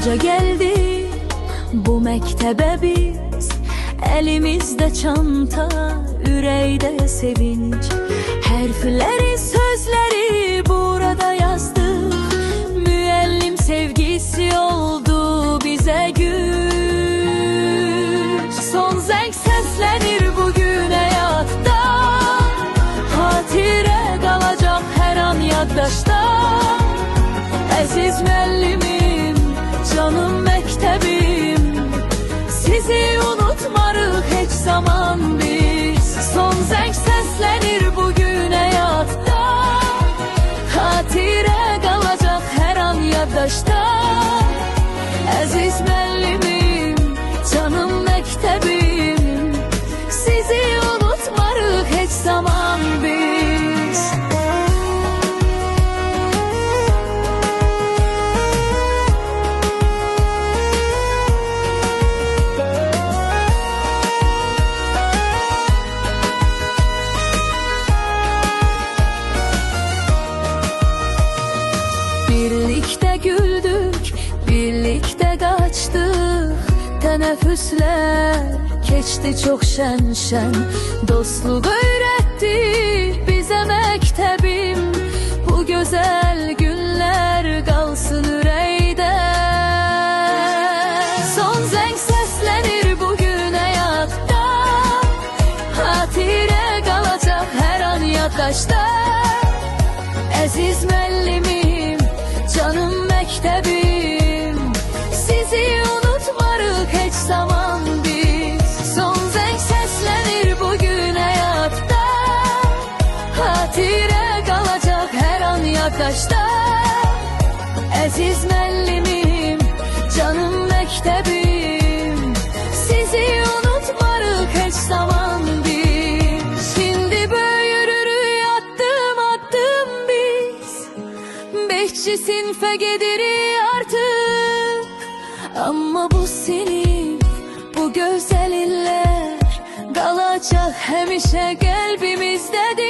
Yıllarca geldi bu mektebe biz, elimizde çanta, yüreğde sevinç. Harfleri, sözleri burada yazdık. Müellim sevgisi oldu bize güç. Son zevk seslenir bugün hayatta, hatire kalacak her an yaddaşta. Aziz müellimim, canım mektebim, sizi unutmarıq hiç zaman biz. Son zevk seslenir bugün hayatta, hatire kalacak her an yaddaşta. Aziz müellimim, canım mektebim, sizi unutmarıq hiç zaman biz. Birlikte güldük, birlikte kaçtık. Teneffüsler geçti çok şen şen. Dostluk öğretti bize mektebim. Bu güzel günler kalsın yüreğde. Son zevk seslenir bugün hayatta, hatire kalacak her an yaddaşta. Aziz müellimim, canım mektebim, sizi unutmarıq hiç zaman biz. Son zevk seslenir bugün hayatta, hatire kalacak her an yaddaşta. Aziz müellimim, canım mektebim, sizi unutmarıq hiç zaman biz. Şimdi büyürürük adım adım biz, beşçi sinfe gedirik artık. Ama bu sinif, bu güzel iller kalacak hemişe kalbimizdedir.